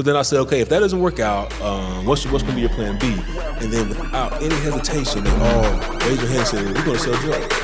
So then I said, okay, if that doesn't work out, what's going to be your plan B? And then without any hesitation, they all raised their hand and said, we're going to sell drugs.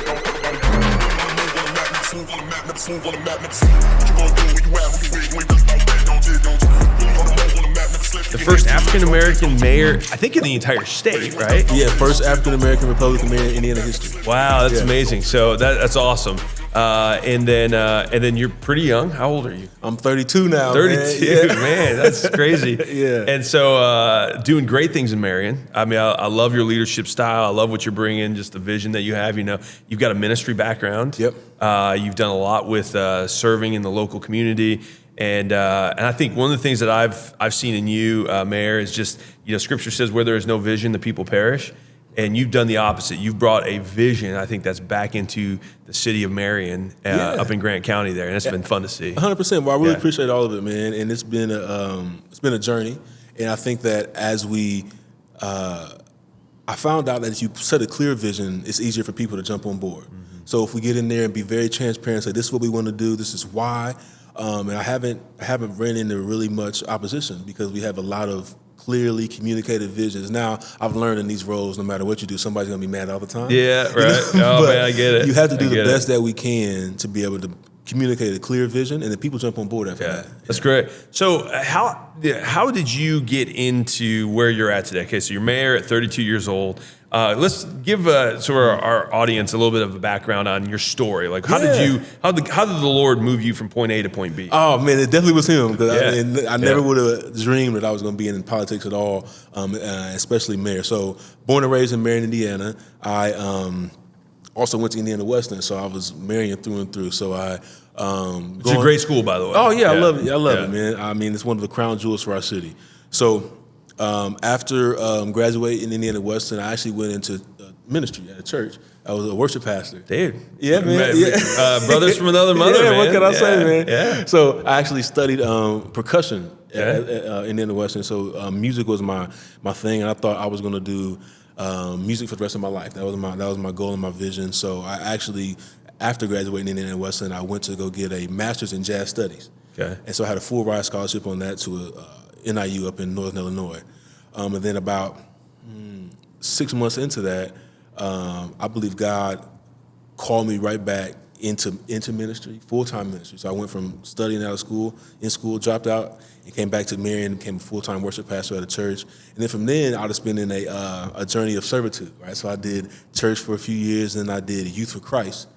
The first African-American mayor, I think, in the entire state, right? Yeah, first African-American Republican mayor in Indiana history. Wow, that's amazing. So that's awesome. And then you're pretty young. How old are you? I'm 32 now. 32, man, that's crazy. Yeah. And so doing great things in Marion. I mean, I love your leadership style. I love what you're bringing, just the vision that you have. You know, you've got a ministry background. Yep. You've done a lot with serving in the local community. And I think one of the things that I've seen in you, Mayor, is just, you know, Scripture says where there is no vision, the people perish. And you've done the opposite. You've brought a vision, I think, that's back into the city of Marion, up in Grant County there, and it's been fun to see. 100%. Well, I really appreciate all of it, man. And it's been a journey. And I think that as I found out that if you set a clear vision, it's easier for people to jump on board. Mm-hmm. So if we get in there and be very transparent, say this is what we want to do, this is why. And I haven't ran into really much opposition because we have a lot of clearly communicated visions. Now, I've learned in these roles, no matter what you do, somebody's going to be mad all the time. Yeah, right. Oh, man, I get it. You have to do the best that we can to be able to communicate a clear vision, and then people jump on board after that. That's great. So how did you get into where you're at today? Okay, so you're mayor at 32 years old. Let's give our audience a little bit of a background on your story. Like, how did the Lord move you from point A to point B? Oh man, it definitely was Him. Because I never would have dreamed that I was going to be in politics at all, especially mayor. So, born and raised in Marion, Indiana. I also went to Indiana Western, so I was Marion through and through. So it's a great school, by the way. Oh yeah, I love it. I love it, man. I mean, it's one of the crown jewels for our city. So. After graduating in Indiana Western, I actually went into ministry at a church. I was a worship pastor. Dude. Yeah, man. Brothers from another mother, man. What can I say, man? Yeah. So I actually studied percussion at Indiana Western. So music was my thing, and I thought I was going to do music for the rest of my life. That was my goal and my vision. So I actually, after graduating in Indiana Western, I went to go get a master's in jazz studies. Okay. And so I had a full ride scholarship on that to NIU up in Northern Illinois. And then about 6 months into that, I believe God called me right back into ministry, full-time ministry. So I went from studying out of school, dropped out, and came back to Marion, became a full-time worship pastor at a church. And then from then, I was been in a journey of servitude, right? So I did church for a few years, and then I did Youth for Christ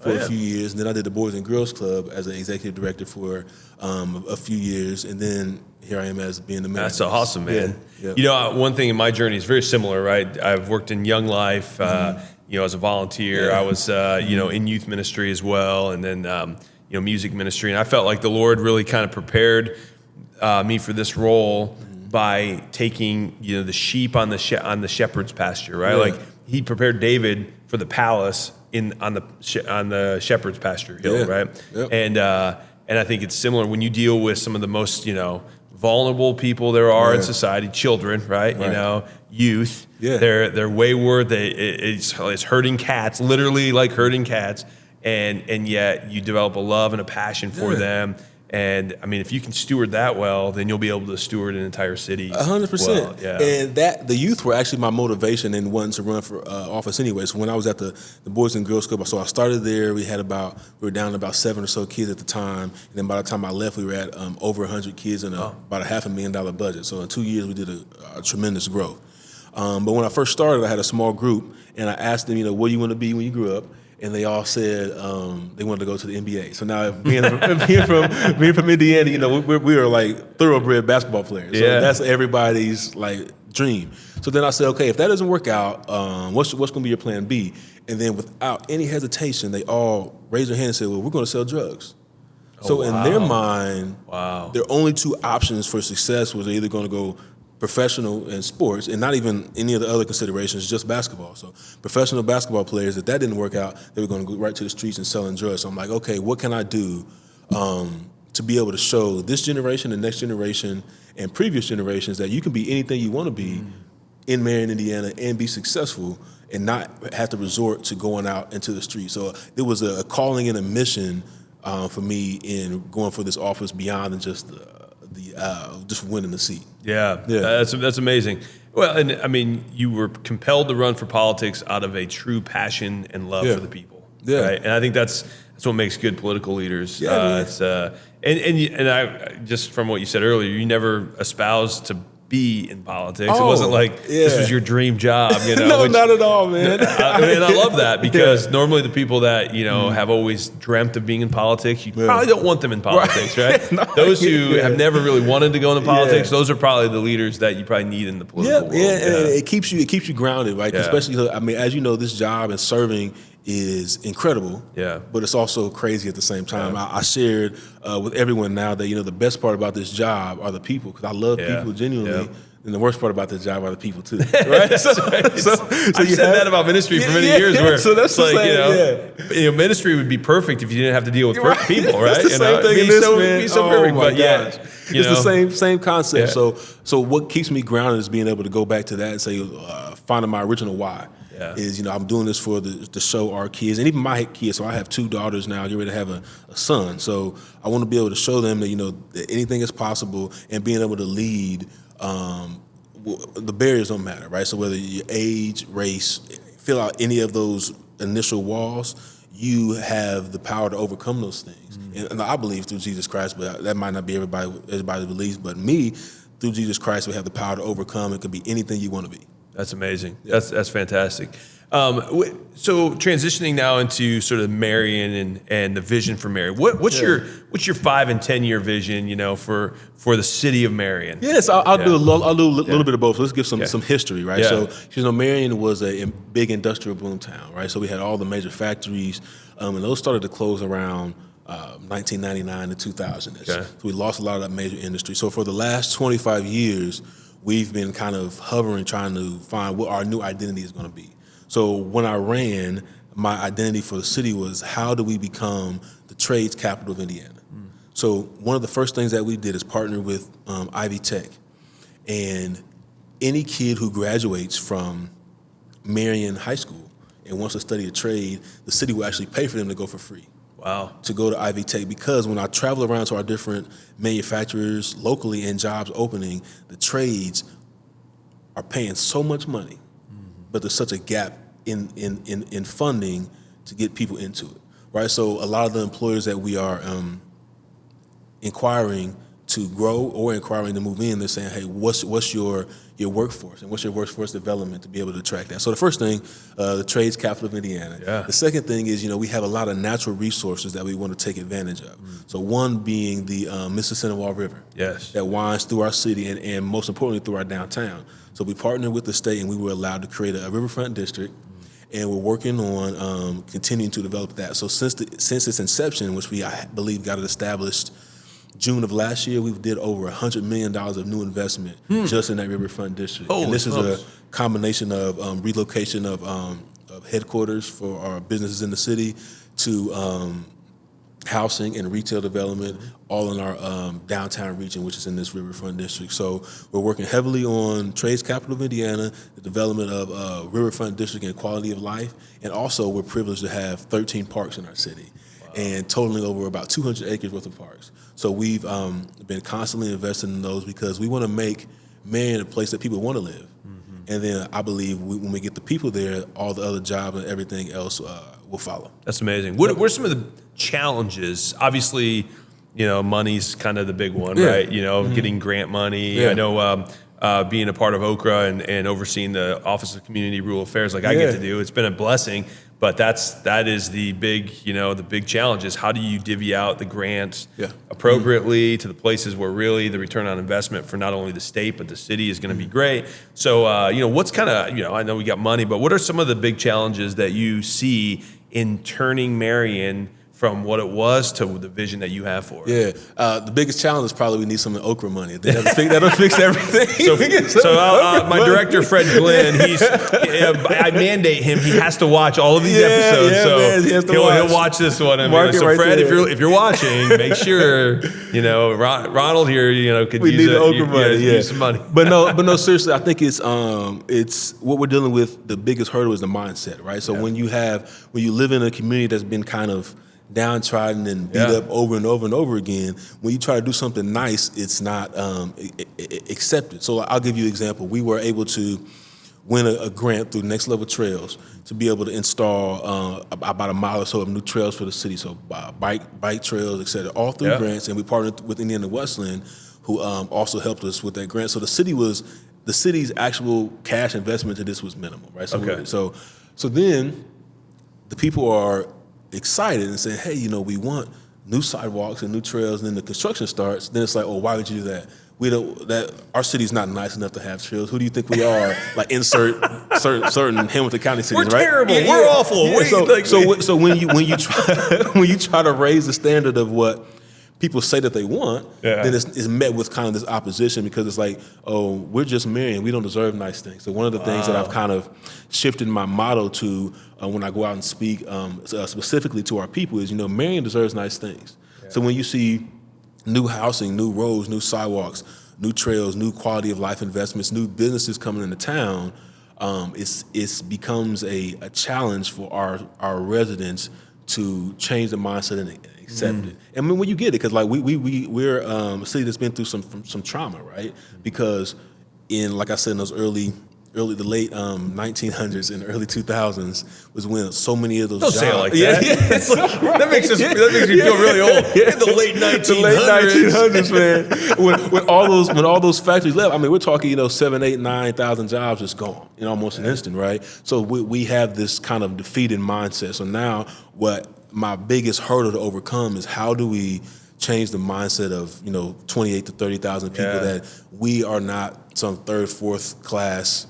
for a few years, and then I did the Boys and Girls Club as an executive director for a few years, and then here I am as being the mayor. That's awesome, man. Yeah. You know, one thing in my journey is very similar, right? I've worked in Young Life, as a volunteer. I was, in youth ministry as well, and then, music ministry. And I felt like the Lord really kind of prepared me for this role by taking, the sheep on the shepherd's pasture, right? Yeah. Like He prepared David for the palace on the shepherd's pasture hill, right? Yep. And I think it's similar when you deal with some of the most, vulnerable people there are in society, children, right? Youth. Yeah. They're wayward. It's herding cats, literally like herding cats, and yet you develop a love and a passion for them. And I mean, if you can steward that well, then you'll be able to steward an entire city. 100%. Well, yeah. And the youth were actually my motivation in wanting to run for office anyway. So when I was at the Boys and Girls Club, so I started there. We were down to about 7 or so kids at the time. And then by the time I left, we were at over 100 kids and about a $500,000 budget. So in 2 years, we did a tremendous growth. But when I first started, I had a small group, and I asked them, what do you want to be when you grew up? And they all said they wanted to go to the NBA. So now, being from Indiana, we are like thoroughbred basketball players. So that's everybody's like dream. So then I said, okay, if that doesn't work out, what's going to be your plan B? And then without any hesitation, they all raised their hand and said, well, we're going to sell drugs. So in their mind, their only two options for success was they're either going to go professional in sports, and not even any of the other considerations, just basketball. So professional basketball players, if that didn't work out, they were going to go right to the streets and selling drugs. So I'm like, okay, what can I do to be able to show this generation, the next generation, and previous generations that you can be anything you want to be in Marion, Indiana, and be successful and not have to resort to going out into the street. So there was a calling and a mission for me in going for this office beyond than just just winning the seat. Yeah, that's amazing. Well, and I mean, you were compelled to run for politics out of a true passion and love for the people. Yeah, right? And I think that's what makes good political leaders. Yeah, and I just from what you said earlier, you never espoused to be in politics. It Oh, wasn't like this was your dream job, you know. No, not at all, man. I love that because normally the people that, you know, have always dreamt of being in politics, you probably don't want them in politics, right? No, those who have never really wanted to go into politics, those are probably the leaders that you probably need in the political world. And it keeps you grounded, right? Yeah. Especially, I mean, as you know, this job and serving is incredible, but it's also crazy at the same time. I shared with everyone now that, you know, the best part about this job are the people, because I love people genuinely. And the worst part about this job are the people too, right? So I've said that about ministry for many years. Where so that's like, you know, ministry would be perfect if you didn't have to deal with people, right? It's the same thing in this, man. Be so perfect, but it's the same concept. So what keeps me grounded is being able to go back to that and say, finding my original why. Is, you know, I'm doing this for the show our kids, and even my kids. So I have 2 daughters now, get ready to have a son. So I want to be able to show them that, you know, that anything is possible, and being able to lead. The barriers don't matter, right? So whether your age, race, fill out any of those initial walls, you have the power to overcome those things. And I believe through Jesus Christ, but that might not be everybody believes. But me, through Jesus Christ, we have the power to overcome. It could be anything you want to be. That's amazing. That's fantastic. So transitioning now into sort of Marion and the vision for Marion. What's your 5 and 10 year vision, you know, for the city of Marion? Yes, I'll do a little bit of both. Let's give some history, right? So, you know, Marion was a big industrial boom town, right? So we had all the major factories, and those started to close around 1999 to 2000. So we lost a lot of that major industry. So for the last 25 years, we've been kind of hovering, trying to find what our new identity is going to be. So when I ran, my identity for the city was, how do we become the trades capital of Indiana? So one of the first things that we did is partner with Ivy Tech. And any kid who graduates from Marion High School and wants to study a trade, the city will actually pay for them to go for free. Wow. To go to Ivy Tech, because when I travel around to our different manufacturers locally and jobs opening, the trades are paying so much money, but there's such a gap in funding to get people into it, right? So a lot of the employers that we are inquiring to grow or inquiring to move in, they're saying, hey, what's your workforce, and what's your workforce development to be able to attract that? So the first thing, the trades capital of Indiana. The second thing is, you know, we have a lot of natural resources that we want to take advantage of. So one being the Mississippi River that winds through our city and most importantly through our downtown. So we partnered with the state, and we were allowed to create a riverfront district, and we're working on continuing to develop that. So since its inception, which I believe got it established June of last year, we did over $100 million of new investment just in that riverfront district. And this is a combination of relocation of headquarters for our businesses in the city to housing and retail development, all in our downtown region, which is in this riverfront district. So we're working heavily on trades capital of Indiana, the development of riverfront district and quality of life, and also we're privileged to have 13 parks in our city, and totaling over about 200 acres worth of parks. So we've been constantly investing in those because we want to make Marion a place that people want to live. And then I believe when we get the people there, all the other jobs and everything else will follow. That's amazing. What are some of the challenges? Obviously, you know, money's kind of the big one, right? You know, getting grant money. I know being a part of OCRA and overseeing the Office of Community Rural Affairs, like I get to do, it's been a blessing. But that is the big, you know, the big challenge is, how do you divvy out the grants appropriately to the places where really the return on investment for not only the state but the city is going to be great. So, you know, what's kind of, you know, I know we got money, but what are some of the big challenges that you see in turning Marion from what it was to the vision that you have for it? The biggest challenge is probably we need some Okra money. That'll fix everything. So my director, Fred Glenn, I mandate him. He has to watch all of these episodes. So he'll watch this one. And so right Fred, there. if you're watching, make sure, you know, Ronald here, you know, could use Okra money. Use some money. But no, seriously, I think it's what we're dealing with. The biggest hurdle is the mindset, right? So when you live in a community that's been kind of downtrodden and beat up over and over and over again. When you try to do something nice, it's not accepted. So I'll give you an example. We were able to win a grant through Next Level Trails to be able to install about a mile or so of new trails for the city. So bike trails, et cetera, all through grants. And we partnered with Indiana Westland, who also helped us with that grant. So the city's actual cash investment to this was minimal, right? So so then the people are excited and saying, hey, we want new sidewalks and new trails, and then the construction starts. Then it's like, oh, why would you do that? Our city's not nice enough to have trails. Who do you think we are? Like insert certain Hamilton County cities, we're right? Terrible. We're awful. So when you try to raise the standard of what people say that they want, then it's met with kind of this opposition, because it's like, oh, we're just Marion. We don't deserve nice things. So one of the things that I've kind of shifted my motto to when I go out and speak specifically to our people is, Marion deserves nice things. Yeah. So when you see new housing, new roads, new sidewalks, new trails, new quality of life investments, new businesses coming into town, it becomes a challenge for our residents to change the mindset and accept it. And I mean, when you get it, because like we're a city that's been through some trauma, right? Because like I said, in those the late 1900s and early 2000s was when so many of those Don't jobs. say it like that. That makes me feel really old. In the late 1900s, man. when all those factories left, I mean, we're talking 7, 8, 9,000 jobs just gone in almost an instant, right? So we have this kind of defeated mindset. So now what my biggest hurdle to overcome is, how do we change the mindset of 28 to 30,000 people that we are not some third, fourth class,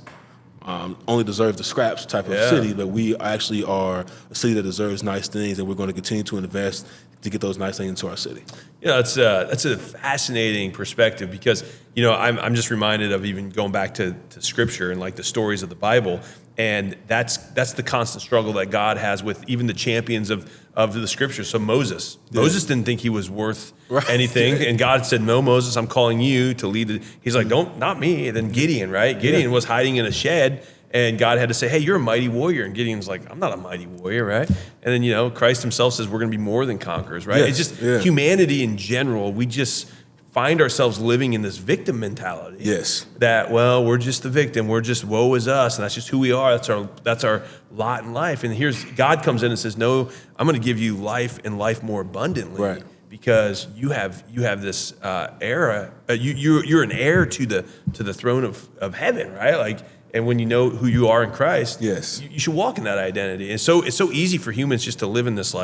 only deserve the scraps type of city, but we actually are a city that deserves nice things, and we're going to continue to invest to get those nice things into our city. That's a fascinating perspective, because I'm just reminded of even going back to Scripture and like the stories of the Bible, and that's the constant struggle that God has with even the champions of the Scripture. So Moses didn't think he was worth anything, and God said, "No, Moses, I'm calling you to lead." He's like, "Don't, not me." And then Gideon, right? Gideon was hiding in a shed, and God had to say, "Hey, you're a mighty warrior." And Gideon's like, "I'm not a mighty warrior," right? And then Christ Himself says, "We're going to be more than conquerors," right? It's just humanity in general. We just find ourselves living in this victim mentality. Yes. That, well, we're just the victim. We're just, woe is us, and that's just who we are. That's our lot in life. And here's God comes in and says, "No, I'm going to give you life and life more abundantly." Right. Because you have this era. You're an heir to the throne of heaven, right? Like, and when you know who you are in Christ, you should walk in that identity. And so it's so easy for humans just to live in this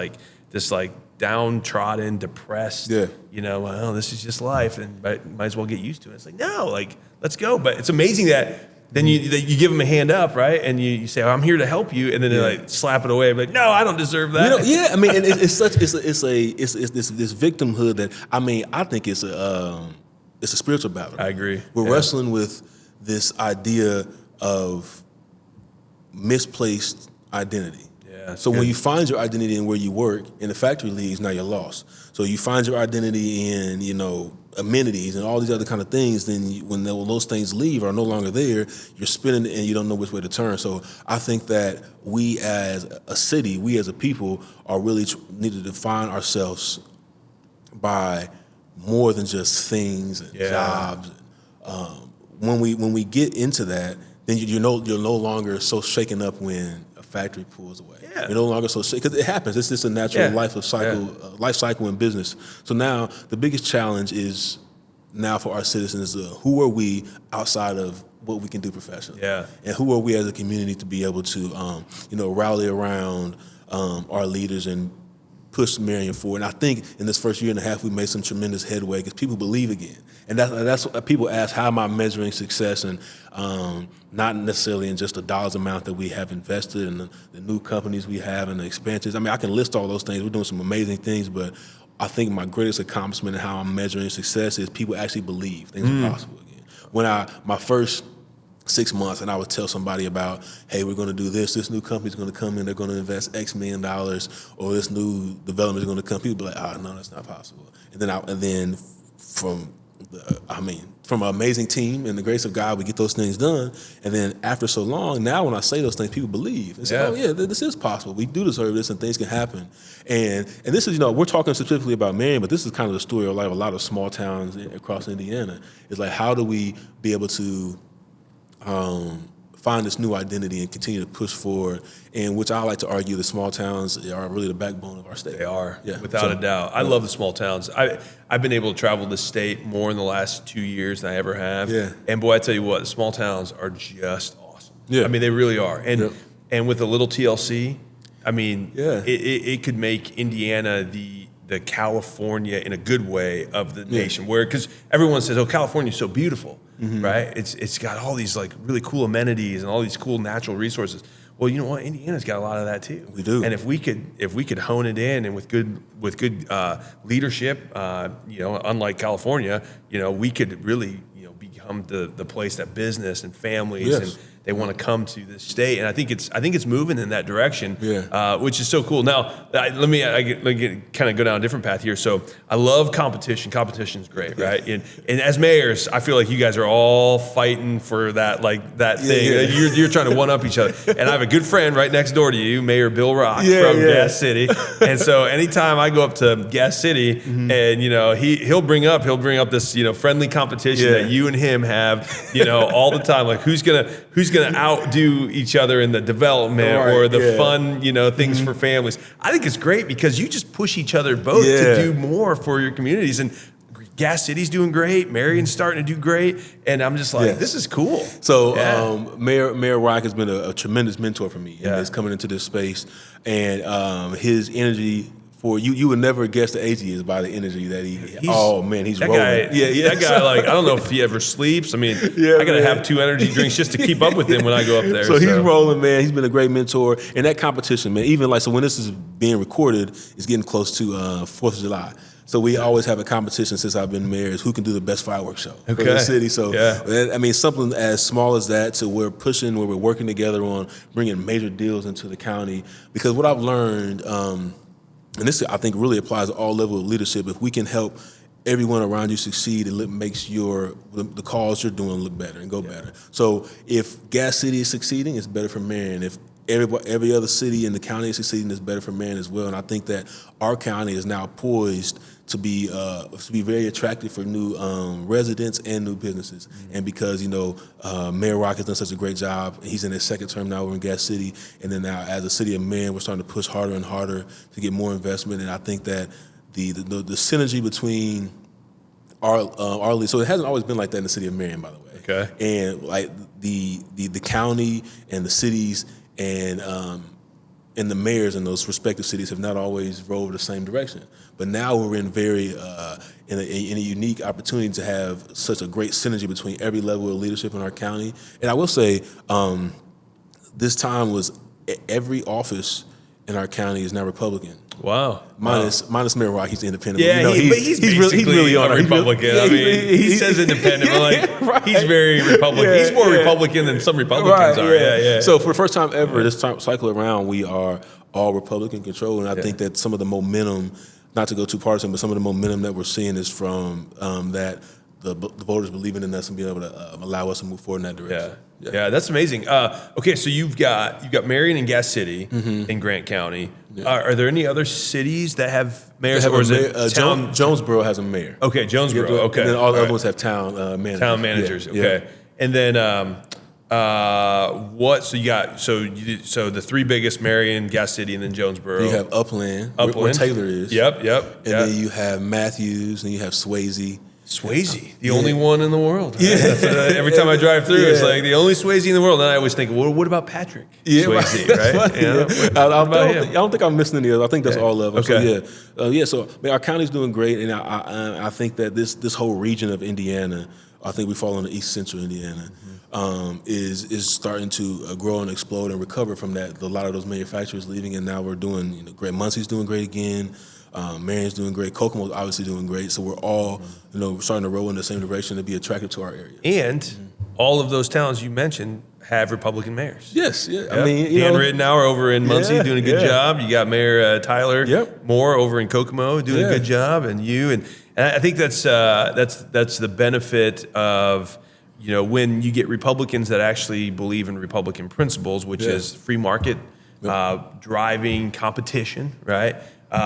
downtrodden, depressed, well, this is just life, and might as well get used to it. It's like, no, like, let's go. But it's amazing that then you give them a hand up, right? And you say, I'm here to help you, and then they like slap it away, like, no, I don't deserve that. I mean, and it's this victimhood that, I mean, I think it's a spiritual battle. I agree. We're wrestling with this idea of misplaced identity. So when you find your identity in where you work, in the factory leaves, now you're lost. So you find your identity in, amenities and all these other kind of things, then when those things leave or are no longer there, you're spinning and you don't know which way to turn. So I think that we as a city, we as a people are really need to define ourselves by more than just things and jobs. When we get into that, then you're no longer so shaken up when a factory pulls away. You're no longer so shaken, because it happens. It's just a natural life cycle in business. So now the biggest challenge is now for our citizens, who are we outside of what we can do professionally? And who are we as a community to be able to rally around our leaders and push Marion forward. And I think in this first year and a half, we made some tremendous headway because people believe again. And that's what people ask, how am I measuring success? And not necessarily in just the dollars amount that we have invested and the new companies we have and the expansions. I mean, I can list all those things. We're doing some amazing things, but I think my greatest accomplishment in how I'm measuring success is people actually believe things are possible again. When my first 6 months and I would tell somebody about, hey, we're going to do this new company's going to come in, they're going to invest X million dollars, or this new development is going to come, people be like, no, that's not possible. And then from from an amazing team and the grace of God, we get those things done. And then after so long, now when I say those things, people believe and say, "Oh yeah, this is possible. We do deserve this, and things can happen." And this is, we're talking specifically about Marion, but this is kind of the story of like a lot of small towns across Indiana. It's like, how do we be able to find this new identity and continue to push forward, and which I like to argue the small towns are really the backbone of our state. They are, without a doubt. I love the small towns. I've been able to travel the state more in the last 2 years than I ever have. Yeah. And boy, I tell you what, the small towns are just awesome. Yeah. I mean, they really are. And with a little TLC, I mean, it could make Indiana the California in a good way of the nation, where, because everyone says, "Oh, California's so beautiful," right? It's got all these like really cool amenities and all these cool natural resources. Well, you know what? Indiana's got a lot of that too. We do. And if we could hone it in, and with good leadership, unlike California, we could really become the place that business and families and they want to come to this state, and I think it's moving in that direction, which is so cool. Now, let me kind of go down a different path here. So I love competition. Competition's great, right? And as mayors, I feel like you guys are all fighting for that thing. Yeah. You're trying to one up each other. And I have a good friend right next door to you, Mayor Bill Rock from Gas City. And so anytime I go up to Gas City, and he'll bring up this friendly competition that you and him have all the time, like who's gonna outdo each other in the development or the fun, things for families. I think it's great because you just push each other both to do more for your communities. And Gas City's doing great. Marion's starting to do great. And I'm just like, this is cool. So Mayor Rock has been a tremendous mentor for me. He's coming into this space. And his energy, for you would never guess the age he is by the energy that he's rolling. That guy, like, I don't know if he ever sleeps. I mean, I gotta have 2 energy drinks just to keep up with him when I go up there. So he's rolling, man. He's been a great mentor. And that competition, man, even like, so when this is being recorded, it's getting close to 4th of July. So we always have a competition since I've been mayor, is who can do the best fireworks show for the city. So, I mean, something as small as that to where we're working together on bringing major deals into the county. Because what I've learned, and this, I think, really applies to all levels of leadership. If we can help everyone around you succeed, it makes the cause you're doing look better and go better. So if Gas City is succeeding, it's better for Marion. If every other city in the county is succeeding, it's better for Marion as well. And I think that our county is now poised to be very attractive for new residents and new businesses. And because Mayor Rock has done such a great job, and he's in his 2nd term now, we're in Gas City, and then now as a city of Marion, we're starting to push harder and harder to get more investment. And I think that the synergy between our lead, so it hasn't always been like that in the city of Marion, by the way. Okay. And like the county and the cities and the mayors in those respective cities have not always rowed the same direction. But now we're in in a unique opportunity to have such a great synergy between every level of leadership in our county. And I will say, this time was every office in our county is now Republican. Wow. Minus Mayor Rock, he's independent. Yeah, he's really a Republican. He says independent, but like he's very Republican. He's more Republican than some Republicans are. Yeah. So for the first time ever, this cycle around, we are all Republican controlled, and I think that some of the momentum, not to go too partisan, but some of the momentum that we're seeing is from that the voters believing in us and being able to allow us to move forward in that direction. Yeah, that's amazing. Okay, so you've got Marion and Gas City in Grant County. Are there any other cities that have mayors, or is it town? Jonesboro has a mayor. Okay, Jonesboro. Okay, and then all the other ones have town managers. Town managers. Okay, and then what? So you got so the 3 biggest: Marion, Gas City, and then Jonesboro. You have Upland. Where Taylor is. Yep. And then you have Matthews, and you have Swayze. Swayze, the only one in the world. Right? Every time I drive through, it's like the only Swayze in the world. And I always think, well, what about Patrick Swayze, right? I don't think I'm missing any others. I think that's all of them. Okay. So our county's doing great, and I think that this whole region of Indiana, I think we fall into East Central Indiana, is starting to grow and explode and recover from that. A lot of those manufacturers leaving, and now we're doing great. Muncie's doing great again. Marion's doing great. Kokomo's obviously doing great. So we're all, starting to roll in the same direction to be attractive to our area. And all of those towns you mentioned have Republican mayors. Yes, yeah. Yep. I mean, Dan Rittenauer over in Muncie doing a good job. You got Mayor Tyler Moore over in Kokomo doing a good job, and you And I think that's the benefit of, when you get Republicans that actually believe in Republican principles, which is free market, driving competition, right?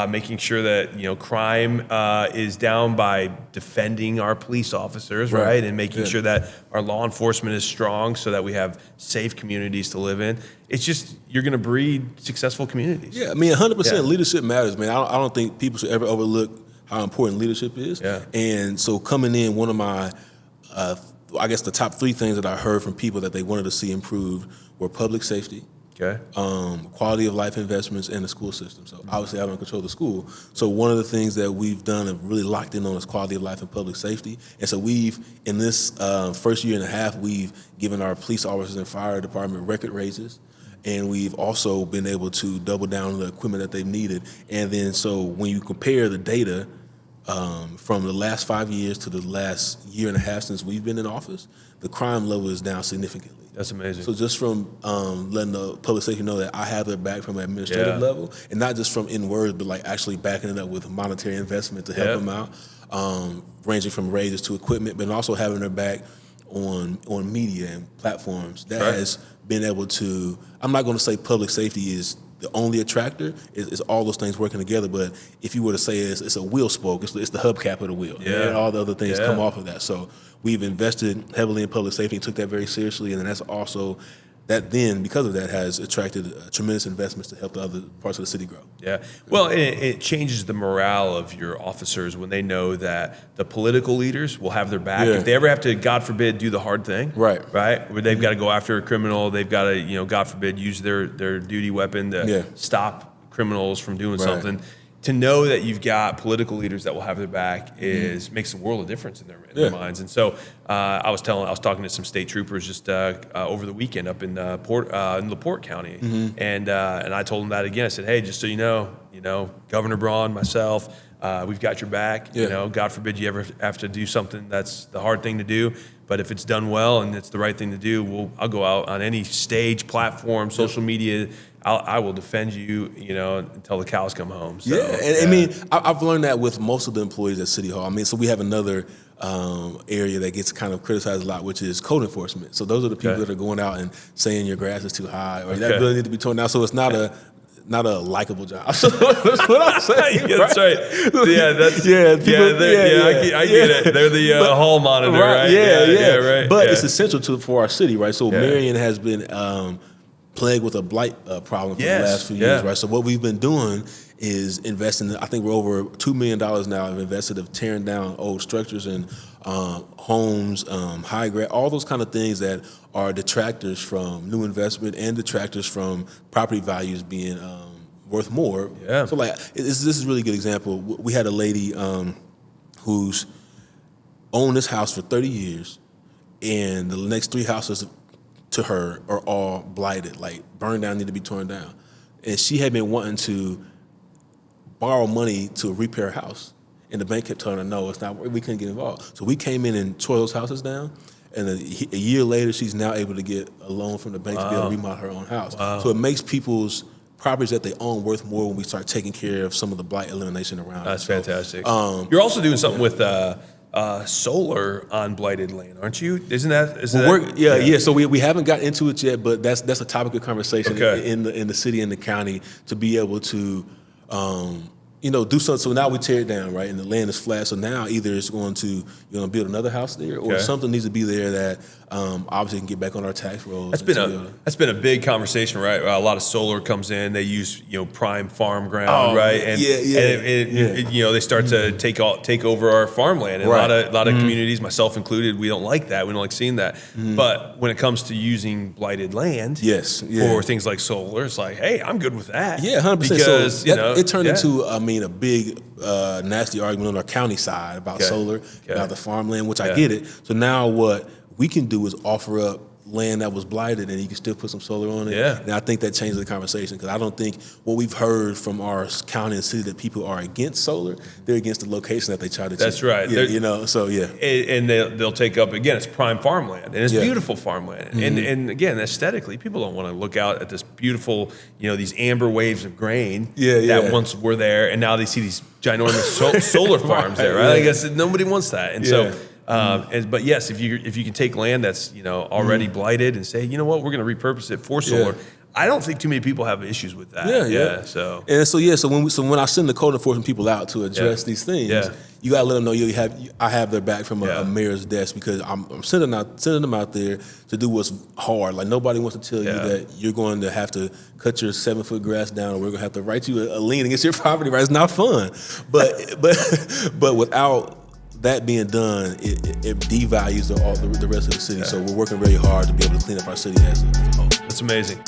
Making sure that crime is down by defending our police officers, right? And making sure that our law enforcement is strong so that we have safe communities to live in. It's just, you're going to breed successful communities. Yeah, I mean, 100% leadership matters, man. I don't think people should ever overlook how important leadership is. Yeah. And so coming in, one of my, I guess the top 3 things that I heard from people that they wanted to see improved were public safety, quality of life investments, and the school system. So obviously I don't control the school. So one of the things that we've done and really locked in on is quality of life and public safety. And so we've, in this first year and a half, we've given our police officers and fire department record raises. And we've also been able to double down on the equipment that they've needed. And then so when you compare the data from the last 5 years to the last year and a half since we've been in office, the crime level is down significantly. That's amazing. So just from letting the public safety know that I have their back from an administrative level, and not just from in words, but like actually backing it up with monetary investment to help them out, ranging from raises to equipment, but also having their back on media and platforms. That has been able to, I'm not going to say public safety is the only attractor, is all those things working together, but if you were to say it's a wheel spoke, it's the hubcap of the wheel, and all the other things come off of that. So we've invested heavily in public safety and took that very seriously, and then that's also, that then, because of that, has attracted tremendous investments to help the other parts of the city grow. Yeah. Well, it changes the morale of your officers when they know that the political leaders will have their back. If they ever have to, God forbid, do the hard thing, right, where they've got to go after a criminal, they've got to, God forbid, use their duty weapon to stop criminals from doing something. To know that you've got political leaders that will have their back makes a world of difference in their minds. And so I was talking to some state troopers just over the weekend up in LaPorte County, and I told them that again. I said, hey, just so you know, Governor Braun, myself, we've got your back. God forbid you ever have to do something that's the hard thing to do. But if it's done well and it's the right thing to do, I'll go out on any stage, platform, social media. I will defend you, until the cows come home. So, I mean, I've learned that with most of the employees at City Hall. I mean, so we have another area that gets kind of criticized a lot, which is code enforcement. So those are the people that are going out and saying your grass is too high or that really need to be torn down. So it's not a likable job. That's what I'm saying. That's right. Yeah, I get it. They're the hall monitor, right? Right. But it's essential for our city, right? So Marion has been plagued with a blight problem for the last few years, right? So what we've been doing is investing. I think we're over $2 million now have invested of tearing down old structures and homes, high grade, all those kind of things that are detractors from new investment and detractors from property values being worth more. Yeah. So like this is a really good example. We had a lady who's owned this house for 30 years, and the next 3 houses to her are all blighted, like burned down, need to be torn down. And she had been wanting to borrow money to repair her house. And the bank kept telling her, no, it's not, we couldn't get involved. So we came in and tore those houses down. And a year later, she's now able to get a loan from the bank to be able to remodel her own house. So it makes people's properties that they own worth more when we start taking care of some of the blight elimination around. That's fantastic. You're also doing something with solar on blighted land, aren't you? Isn't that? So we haven't got into it yet, but that's a topic of conversation in the city and the county to be able to do something. So now we tear it down, right? And the land is flat. So now either it's going to build another house there, or something needs to be there that obviously can get back on our tax rolls. That's been a big conversation, right? A lot of solar comes in. They use prime farm ground, right? And they start to take over our farmland. And a lot of communities, myself included, we don't like that. We don't like seeing that. But when it comes to using blighted land, for things like solar, it's like, hey, I'm good with that. Yeah, 100%. Because it turned into a big nasty argument on our county side about solar, about the farmland, which I get it. So now what we can do is offer up land that was blighted and you can still put some solar on it. Yeah. And I think that changes the conversation, because I don't think what we've heard from our county and city that people are against solar, they're against the location that they try to That's choose. right. Yeah, you know, so yeah. And they'll take up, again, it's prime farmland, and it's beautiful farmland. And again, aesthetically, people don't want to look out at this beautiful, these amber waves of grain that once were there, and now they see these ginormous solar farms there, right? I guess nobody wants that. And so, but yes, if you can take land that's already blighted and say, you know what, we're going to repurpose it for solar. I don't think too many people have issues with that. So when I send the code enforcement people out to address these things, you gotta let them know I have their back from a mayor's desk, because I'm sending them out there to do what's hard. Like, nobody wants to tell you that you're going to have to cut your 7-foot grass down, or we're gonna have to write you a lien against your property. Right? It's not fun, but without that being done, it devalues the rest of the city. So we're working really hard to be able to clean up our city as a whole. That's amazing.